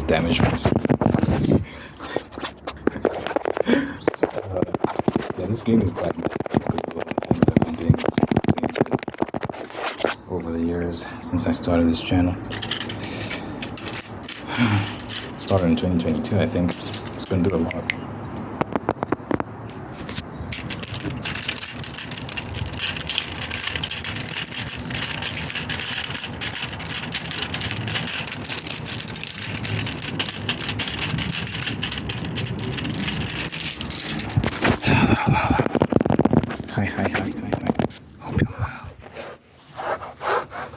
damage myself. Yeah, this game is quite nice because of all the things I've been doing over the years since I started this channel. Started in 2022, I think. It's been doing a lot. Hi. Hope you're well.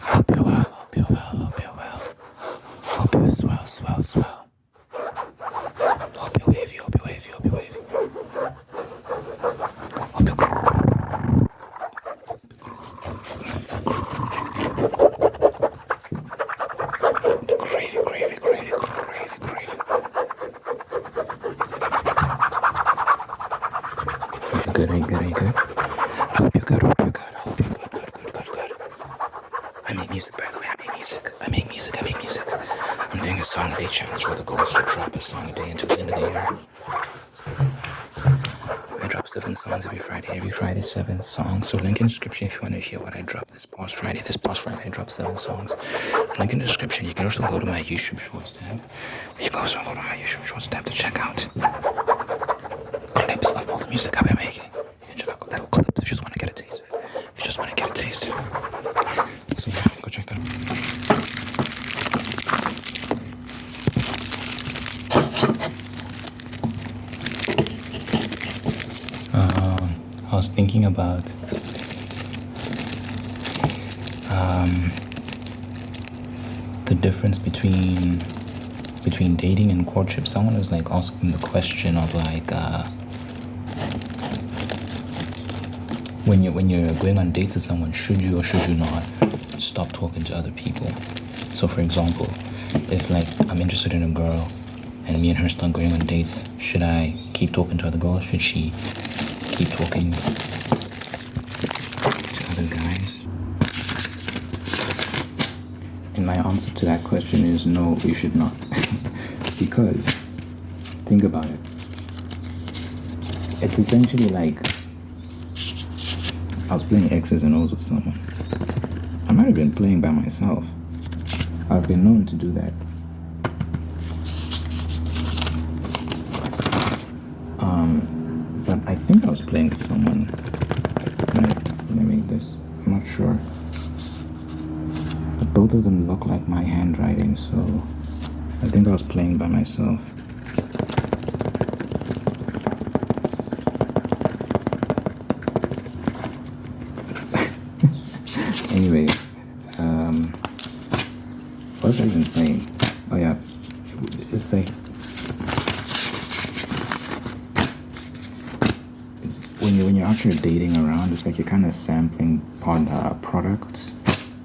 Hope you're well. Hope you're swell. Hope you're wavy. Hope you're gravy. Are you good? I hope you're good. Good. I make music, by the way. I make music. I'm doing a song a day challenge where the goal is to drop a song a day until the end of the year. I drop 7 songs every Friday 7 songs. So link in description if you want to hear what I drop this past Friday. I dropped 7 songs. Link in the description. You can also go to my YouTube Shorts tab. To check out clips of all the music I've been making. You can check out little clips if you just want to get a taste. So yeah, go check that out. I was thinking about the difference between dating and courtship. Someone was like asking the question of like when you're going on dates with someone, should you or should you not stop talking to other people? So for example, if like I'm interested in a girl and me and her start going on dates, should I keep talking to other girls? Should she keep talking to other guys? And my answer to that question is no, you should not. Because think about it. It's essentially like I was playing X's and O's with someone. I might have been playing by myself. I've been known to do that. But I think I was playing with someone. Let me make this. I'm not sure. But both of them look like my handwriting, so I think I was playing by myself. Anyway, what was I even saying? Oh yeah, it's like when you're out here dating around, it's like you're kind of sampling products,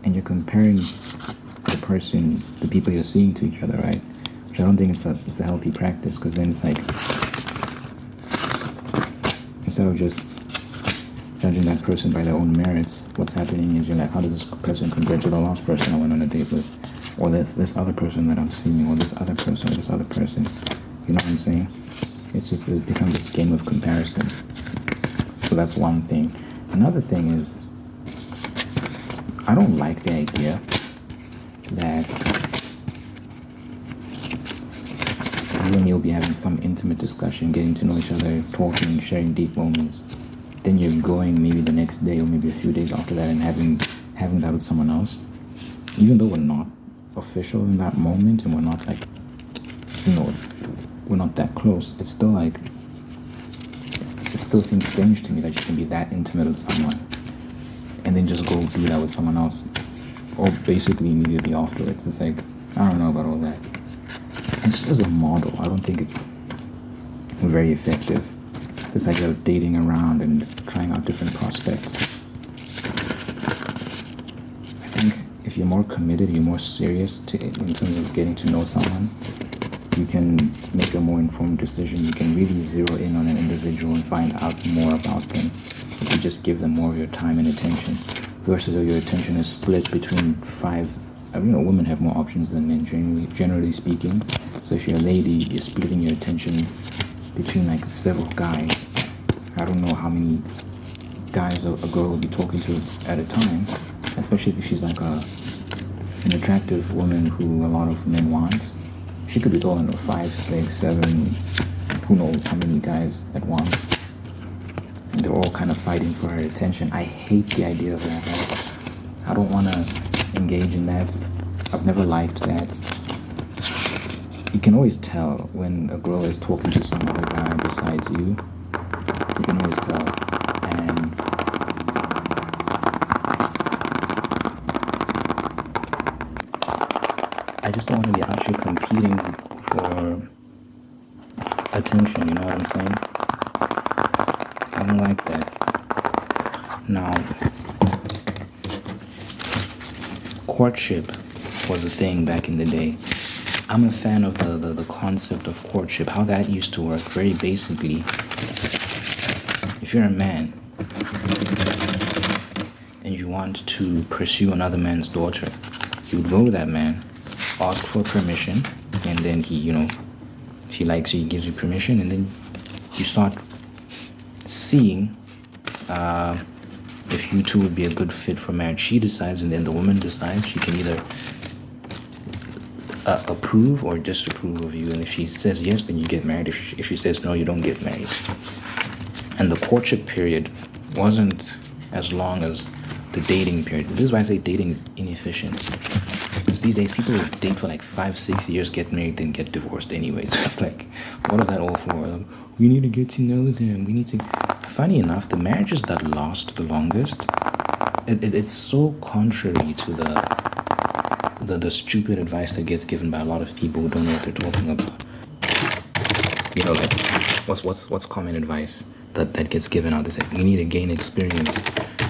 and you're comparing the people you're seeing to each other, right? Which I don't think it's a healthy practice, because then it's like instead of just judging that person by their own merits, what's happening is you're like, how does this person compare to the last person I went on a date with, or this other person that I'm seeing, or this other person. You know what I'm saying? It becomes this game of comparison. So that's one thing. Another thing is, I don't like the idea that you and you'll be having some intimate discussion, getting to know each other, talking, sharing deep moments. Then you're going maybe the next day or maybe a few days after that and having that with someone else. Even though we're not official in that moment and we're not like, we're not that close, it's still like, it still seems strange to me that you can be that intimate with someone and then just go do that with someone else, or basically immediately afterwards. It's like, I don't know about all that. And just as a model, I don't think it's very effective. It's like you're dating around and trying out different prospects. I think if you're more committed, you're more serious in terms of getting to know someone, you can make a more informed decision. You can really zero in on an individual and find out more about them if you just give them more of your time and attention, versus if your attention is split between 5 women have more options than men, generally speaking. So if you're a lady, you're splitting your attention between like several guys. I don't know how many guys a girl will be talking to at a time, especially if she's like an attractive woman who a lot of men want. She could be talking to 5, 6, 7, who knows how many guys at once. And they're all kind of fighting for her attention. I hate the idea of that. I don't want to engage in that. I've never liked that. You can always tell when a girl is talking to some other guy besides you. You can always tell. And I just don't want to be out here competing for attention, you know what I'm saying? I don't like that. Now, courtship was a thing back in the day. I'm a fan of the concept of courtship, how that used to work. Very basically, if you're a man and you want to pursue another man's daughter, you would go to that man, ask for permission, and then she likes you, he gives you permission, and then you start seeing if you two would be a good fit for marriage. She decides, and then the woman decides. She can either approve or disapprove of you, and if she says yes, then you get married. If she says no, you don't get married. And the courtship period wasn't as long as the dating period. This is why I say dating is inefficient. Because these days people date for like 5, 6 years, get married, then get divorced anyway. So it's like, what is that all for? Like, we need to get to know them. We need to. Funny enough, the marriages that last the longest, it's so contrary to the stupid advice that gets given by a lot of people who don't know what they're talking about. You know, like what's common advice that gets given out? They say you need to gain experience.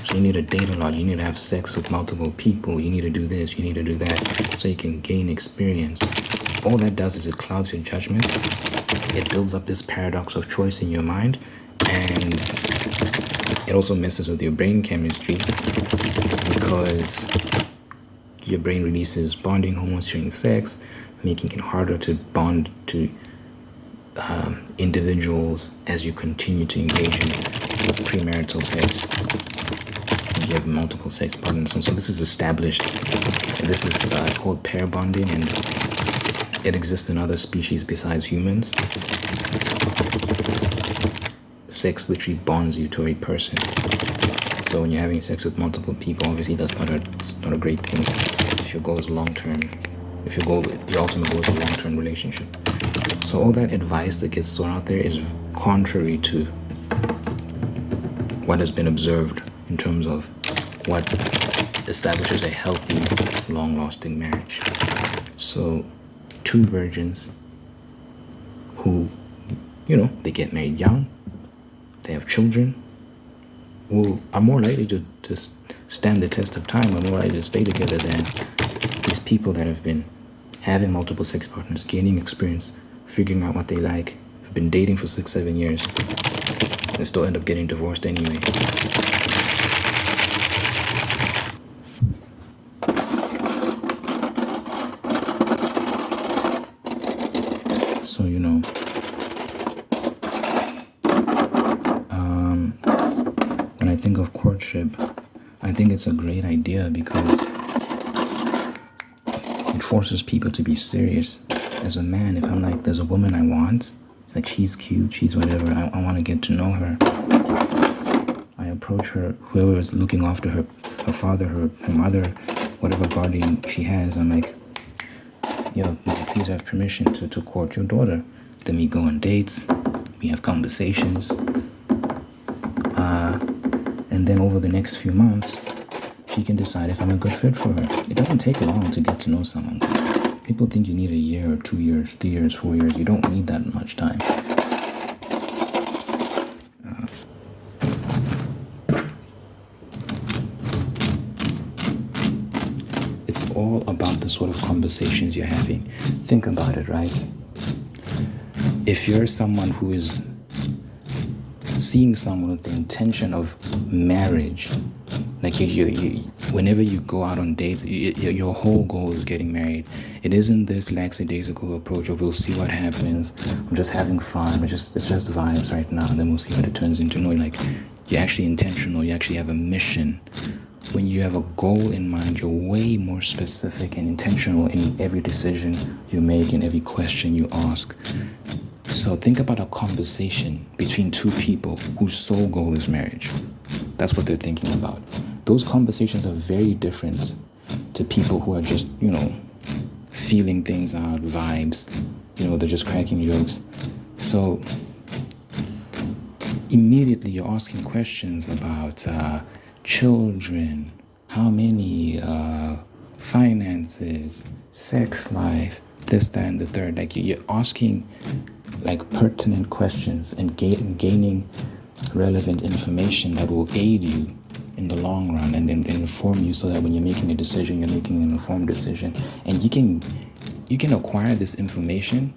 So you need to date a lot. You need to have sex with multiple people. You need to do this. You need to do that, so you can gain experience. All that does is it clouds your judgment. It builds up this paradox of choice in your mind, and it also messes with your brain chemistry because your brain releases bonding hormones during sex, making it harder to bond to individuals as you continue to engage in premarital sex. You have multiple sex partners, and so this is established. This is it's called pair bonding, and it exists in other species besides humans. Sex literally bonds you to a person. So when you're having sex with multiple people, obviously that's not a great thing. If your goal is long term, your ultimate goal is a long-term relationship. So all that advice that gets thrown out there is contrary to what has been observed in terms of what establishes a healthy, long-lasting marriage. So 2 virgins who, they get married young, they have children, who are more likely to stand the test of time, are more likely to stay together than these people that have been having multiple sex partners, gaining experience, figuring out what they like, have been dating for 6, 7 years, and still end up getting divorced anyway. So, when I think of courtship, I think it's a great idea because it forces people to be serious. As a man, if I'm like, there's a woman I want, it's like she's cute, she's whatever, I want to get to know her. I approach her, whoever is looking after her father, her mother, whatever guardian she has, I'm like, yo, please have permission to court your daughter. Then we go on dates, we have conversations, and then over the next few months, she can decide if I'm a good fit for her. It doesn't take long to get to know someone. People think you need 1 year or 2 years, 3 years, 4 years. You don't need that much time. It's all about the sort of conversations you're having. Think about it, right? If you're someone who is seeing someone with the intention of marriage. Like you whenever you go out on dates, your whole goal is getting married. It isn't this lackadaisical approach of we'll see what happens. I'm just having fun. It's just vibes right now, and then we'll see what it turns into. No, like you're actually intentional. You actually have a mission. When you have a goal in mind, you're way more specific and intentional in every decision you make, in every question you ask. So think about a conversation between two people whose sole goal is marriage. That's what they're thinking about. Those conversations are very different to people who are just, feeling things out, vibes. They're just cracking jokes. So immediately you're asking questions about children, how many, finances, sex life, this, that, and the third. Like you're asking like pertinent questions and gaining relevant information that will aid you in the long run and inform you, so that when you're making a decision, you're making an informed decision. And you can acquire this information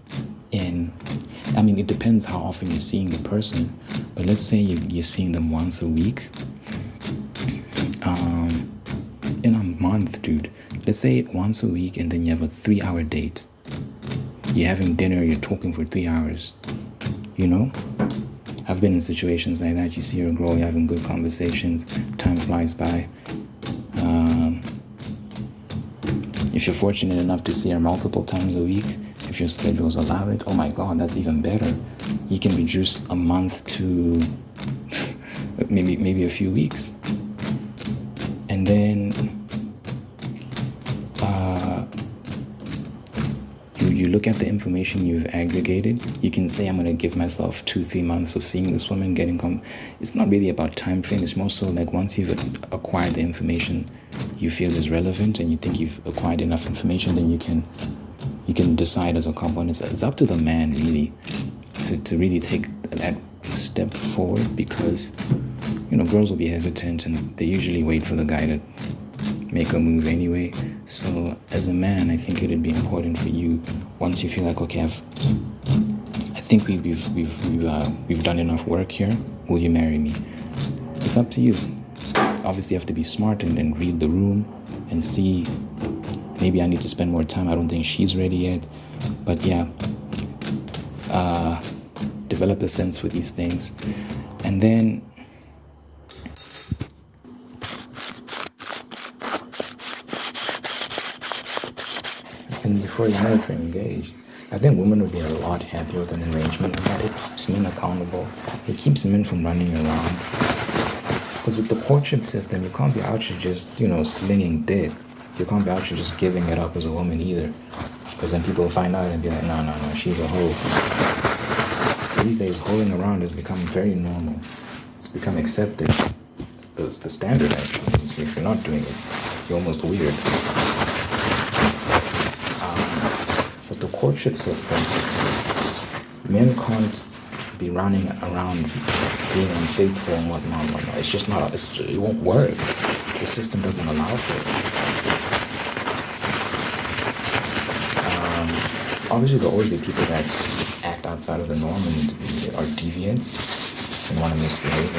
it depends how often you're seeing the person, but let's say you're seeing them once a week. In a month, dude, let's say once a week, and then you have a 3-hour date. You're having dinner, you're talking for 3 hours. I've been in situations like that. You see her grow, you're having good conversations, time flies by. If you're fortunate enough to see her multiple times a week, if your schedules allow it, oh my God, that's even better. You can reduce a month to maybe a few weeks. And then you look at the information you've aggregated. You can say, I'm going to give myself 2-3 months of seeing this woman, it's not really about time frame. It's more so like once you've acquired the information you feel is relevant and you think you've acquired enough information, then you can decide as a couple. And it's up to the man really to really take that step forward, because girls will be hesitant and they usually wait for the guy to make a move anyway. So as a man, I think it would be important for you, once you feel like, okay, I think we've done enough work here, will you marry me? It's up to you. Obviously you have to be smart and read the room and see, maybe I need to spend more time. I don't think she's ready yet, but yeah, develop a sense for these things. And then before you know it, you're engaged. I think women would be a lot happier with an arrangement about it. It keeps men accountable. It keeps men from running around. Because with the courtship system, you can't be out here just, slinging dick. You can't be out here just giving it up as a woman either. Because then people will find out and be like, no, she's a hoe. These days, hoeing around has become very normal. It's become accepted. It's the standard, actually. So if you're not doing it, you're almost weird. But the courtship system, men can't be running around being unfaithful and whatnot. It's just not, it won't work. The system doesn't allow for it. Obviously, there'll always be people that act outside of the norm and are deviants and want to misbehave,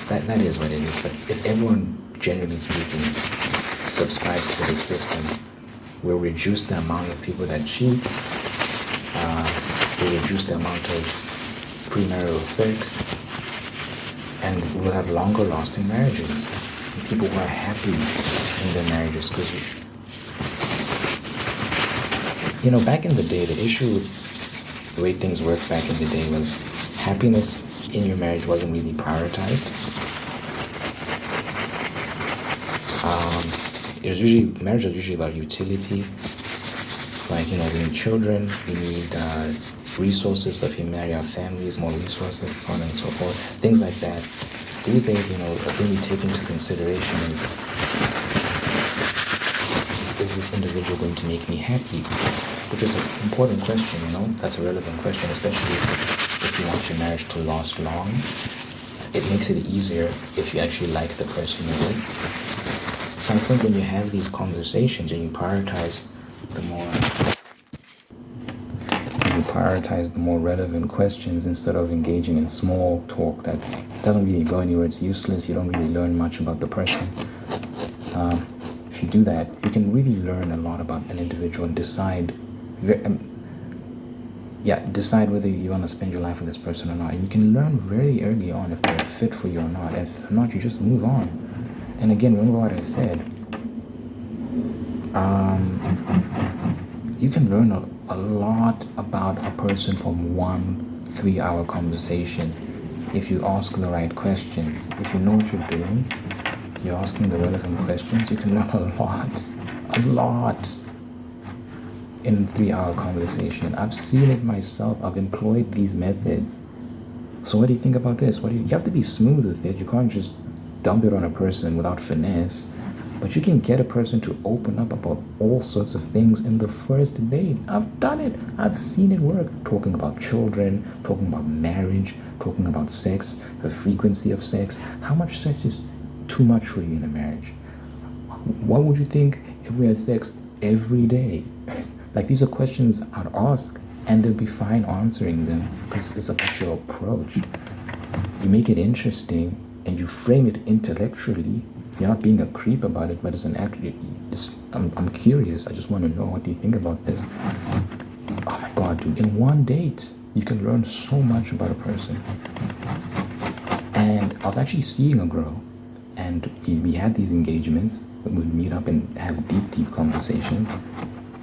and that is what it is. But if everyone, generally speaking, subscribes to the system, we'll reduce the amount of people that cheat, we'll reduce the amount of premarital sex, and we'll have longer lasting marriages, and people who are happy in their marriages. Because back in the day, the issue with the way things worked back in the day was happiness in your marriage wasn't really prioritized. Marriage was usually about utility. Like, we need children, we need resources. So if you marry our families, more resources, so on and so forth. Things like that. These days, a thing you take into consideration is this individual going to make me happy? Which is an important question, That's a relevant question, especially if you want your marriage to last long. It makes it easier if you actually like the person you're with. So I think when you have these conversations and you prioritize the more prioritize the more relevant questions instead of engaging in small talk that doesn't really go anywhere. It's useless. You don't really learn much about the person. If you do that, you can really learn a lot about an individual and decide whether you want to spend your life with this person or not. And you can learn very early on if they're a fit for you or not. If not, you just move on. And again, remember what I said. You can learn a lot about a person from 1 3-hour conversation if you ask the right questions. If you know what you're doing, you're asking the relevant questions, you can learn a lot in a 3-hour conversation. I've seen it myself. I've employed these methods. So what do you think about this? You have to be smooth with it. You can't just dump it on a person without finesse. But you can get a person to open up about all sorts of things in the first date. I've done it. I've seen it work. Talking about children, talking about marriage, talking about sex, the frequency of sex. How much sex is too much for you in a marriage? What would you think if we had sex every day? Like, these are questions I'd ask, and they'll be fine answering them because it's about your approach. You make it interesting and you frame it intellectually. You're not being a creep about it, but it's an act. I'm curious. I just want to know, what do you think about this? Oh my God, dude! In one date, you can learn so much about a person. And I was actually seeing a girl, and we had these engagements. We'd meet up and have deep conversations.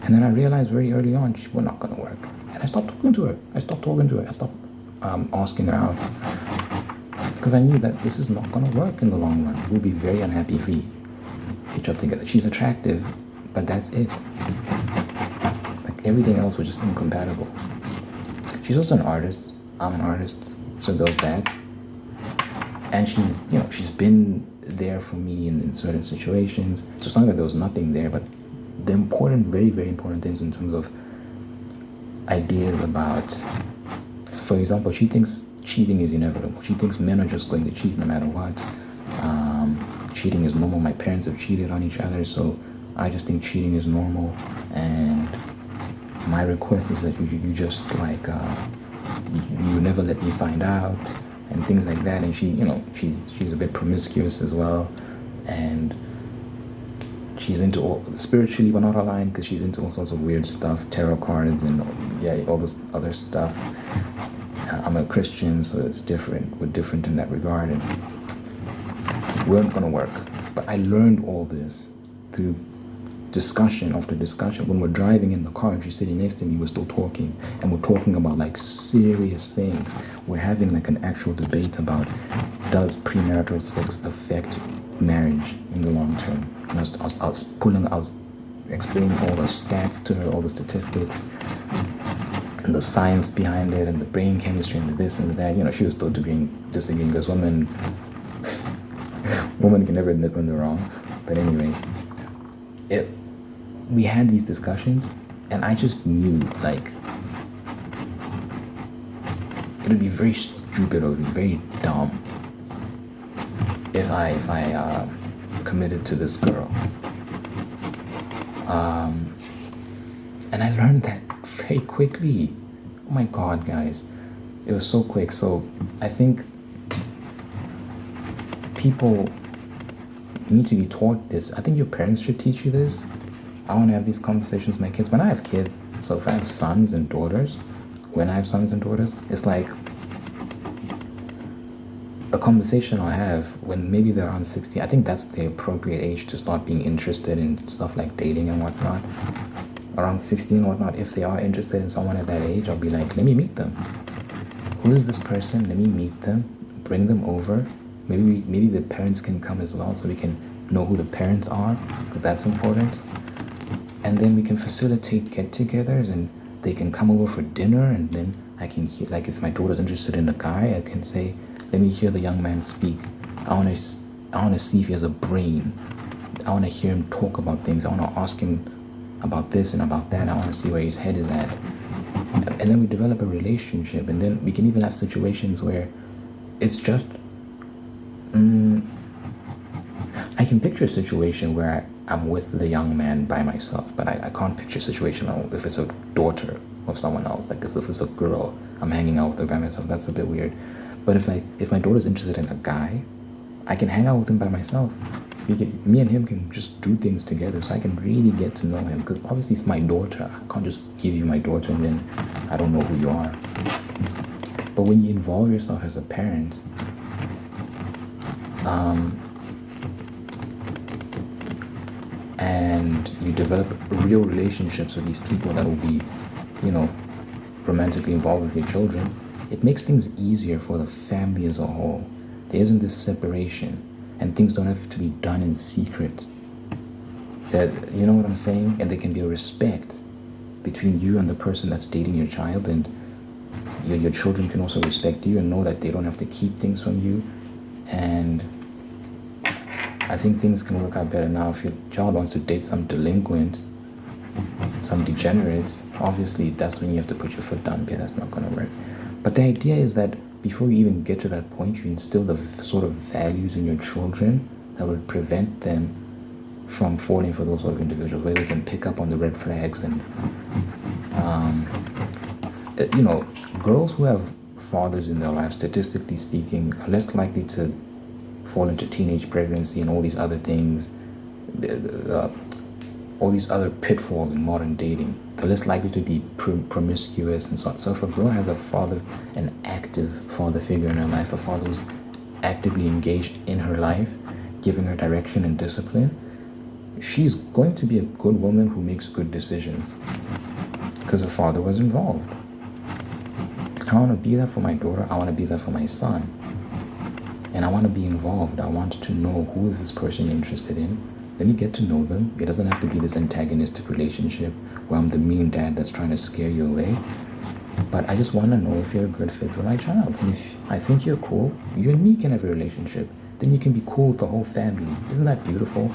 And then I realized very early on, we're not gonna work. And I stopped talking to her. I stopped asking her out. Because I knew that this is not going to work in the long run. We'll be very unhappy if we each other together. She's attractive, but that's it. Like, everything else was just incompatible. She's also an artist. I'm an artist, so there's that. And she's been there for me in certain situations. So it's not that there was nothing there, but the important, very, very important things in terms of ideas about, for example, she thinks cheating is inevitable. She thinks men are just going to cheat no matter what. Cheating is normal. My parents have cheated on each other, so I just think cheating is normal. And my request is that you just like you never let me find out and things like that. And she's a bit promiscuous as well, and she's into spiritually, we're not aligned because she's into all sorts of weird stuff, tarot cards and all this other stuff. I'm a Christian, so it's different. We're different in that regard, and we weren't gonna work. But I learned all this through discussion after discussion. When we're driving in the car and she's sitting next to me, we're still talking, and we're talking about like serious things. We're having like an actual debate about, does premarital sex affect marriage in the long term? And I was explaining all the stats to her, all the statistics, and the science behind it, and the brain chemistry, and the this and the that. She was still disagreeing because women can never admit when they're wrong. But anyway, we had these discussions, and I just knew, like, it would be very stupid or very dumb if I committed to this girl. And I learned that very quickly. Oh my God, guys. It was so quick. So I think people need to be taught this. I think your parents should teach you this. I want to have these conversations with my kids. When I have kids, so if I have sons and daughters, it's like a conversation I'll have when maybe they're around 16. I think that's the appropriate age to start being interested in stuff like dating and whatnot. Around 16 and whatnot, if they are interested in someone at that age, I'll be like, let me meet them. Who is this person? Let me meet them. Bring them over. Maybe the parents can come as well, so we can know who the parents are, because that's important. And then we can facilitate get-togethers, and they can come over for dinner, and then I can hear, like, if my daughter's interested in a guy, I can say, let me hear the young man speak. I want to see if he has a brain. I want to hear him talk about things. I want to ask him about this and about that. I want to see where his head is at. And then we develop a relationship, and then we can even have situations where it's just I can picture a situation where I'm with the young man by myself, but I can't picture a situation if it's a daughter with someone else. Like as if it's a girl, I'm hanging out with her by myself. That's a bit weird. But if my daughter's interested in a guy, I can hang out with him by myself. Me and him can just do things together, so I can really get to know him. Because obviously it's my daughter. I can't just give you my daughter and then I don't know who you are. But when you involve yourself as a parent, and you develop real relationships with these people that will be, romantically involved with your children, it makes things easier for the family as a whole. There isn't this separation, and things don't have to be done in secret. That, you know what I'm saying? And there can be a respect between you and the person that's dating your child, and your children can also respect you and know that they don't have to keep things from you. And I think things can work out better now. If your child wants to date some delinquent, some degenerates, obviously that's when you have to put your foot down, because that's not going to work. But the idea is that before you even get to that point, you instill the sort of values in your children that would prevent them from falling for those sort of individuals, where they can pick up on the red flags. And girls who have fathers in their life, statistically speaking, are less likely to fall into teenage pregnancy and all these other things, all these other pitfalls in modern dating. They're less likely to be promiscuous and so on. So if a girl has a father, an active father figure in her life, a father who's actively engaged in her life, giving her direction and discipline, she's going to be a good woman who makes good decisions because her father was involved. I want to be there for my daughter. I want to be there for my son. And I want to be involved. I want to know, who is this person interested in? Let me get to know them. It doesn't have to be this antagonistic relationship where I'm the mean dad that's trying to scare you away. But I just want to know if you're a good fit for my child. And if I think you're cool, you and me can have a relationship. Then you can be cool with the whole family. Isn't that beautiful?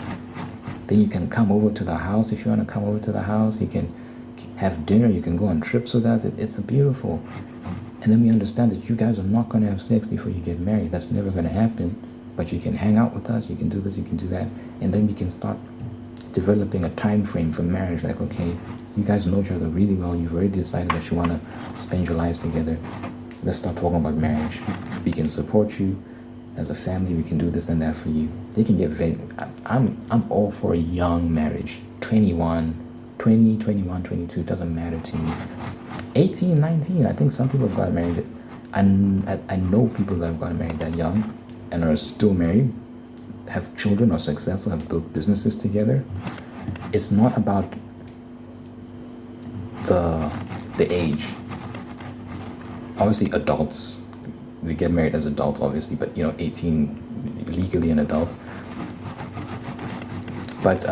Then you can come over to the house if you want to come over to the house. You can have dinner. You can go on trips with us. It's beautiful. And then we understand that you guys are not going to have sex before you get married. That's never going to happen. But you can hang out with us. You can do this. You can do that. And then we can start developing a time frame for marriage. Like, okay, you guys know each other really well. You've already decided that you want to spend your lives together. Let's start talking about marriage. We can support you as a family. We can do this and that for you. They can get very... I'm all for a young marriage. 20, 21, 22, doesn't matter to me. 18, 19, I think some people have gotten married. I know people that have gotten married that young and are still married, have children, are successful, have built businesses together. It's not about the age. Obviously, adults, they get married as adults, obviously, but 18 legally an adult. But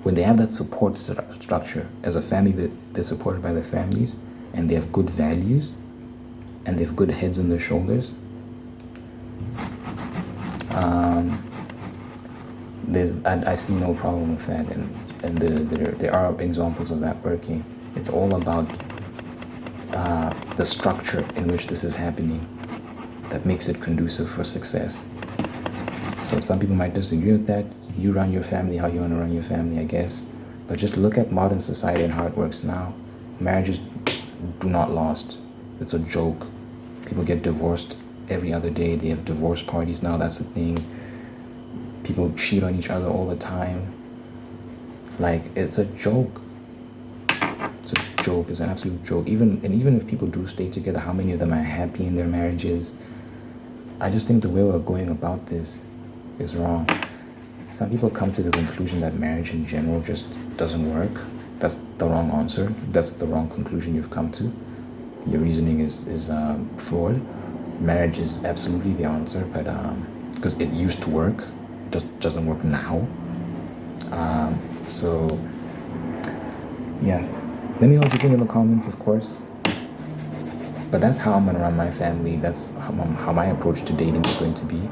when they have that support structure as a family, that they're supported by their families, and they have good values, and they have good heads on their shoulders, I see no problem with that, and there are examples of that working. It's all about the structure in which this is happening that makes it conducive for success. So some people might disagree with that. You run your family how you want to run your family, I guess. But just look at modern society and how it works now. Marriages do not last. It's a joke. People get divorced every other day. They have divorce parties now. That's the thing. People cheat on each other all the time. Like, it's a joke. It's a joke. It's an absolute joke. Even if people do stay together, how many of them are happy in their marriages? I just think the way we're going about this is wrong. Some people come to the conclusion that marriage in general just doesn't work. That's the wrong answer. That's the wrong conclusion you've come to. Your reasoning is flawed. Marriage is absolutely the answer, but because it used to work, just doesn't work now. So yeah, let me know what you think in the comments, of course. But that's how I'm gonna run my family. That's how my approach to dating is going to be.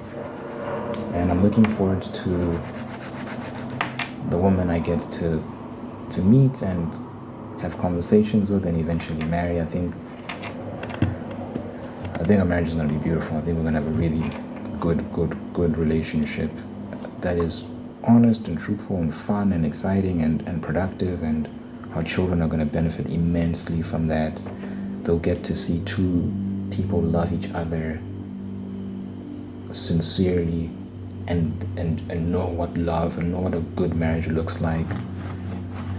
And I'm looking forward to the woman I get to meet and have conversations with and eventually marry. I think our marriage is going to be beautiful. I think we're going to have a really good relationship that is honest and truthful and fun and exciting and productive and Our children are going to benefit immensely from that. They'll get to see two people love each other sincerely and know what love and know what a good marriage looks like.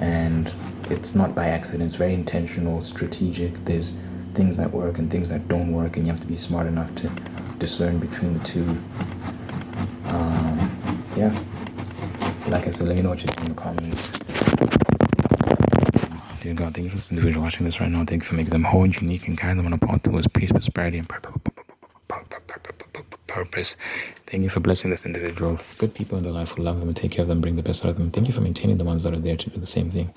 And it's not by accident, it's very intentional, strategic. There's things that work and things that don't work, and you have to be smart enough to discern between the two. Yeah, like I said, let me know what you think in the comments. Dear God, thank you for this individual watching this right now. Thank you for making them whole and unique and guide them on a path towards peace, prosperity, and purpose. Thank you for blessing this individual. Good people in their life who love them and take care of them, bring the best out of them. Thank you for maintaining the ones that are there to do the same thing.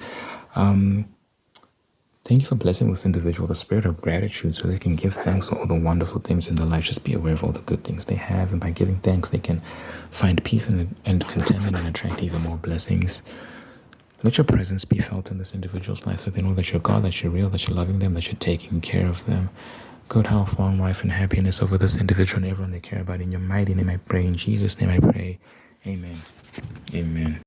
Thank you for blessing this individual with a spirit of gratitude so they can give thanks for all the wonderful things in their life. Just be aware of all the good things they have, and by giving thanks, they can find peace and contentment and attract even more blessings. Let your presence be felt in this individual's life so they know that you're God, that you're real, that you're loving them, that you're taking care of them. Good health, long life, and happiness over this individual and everyone they care about. In your mighty name I pray. In Jesus' name I pray. Amen. Amen.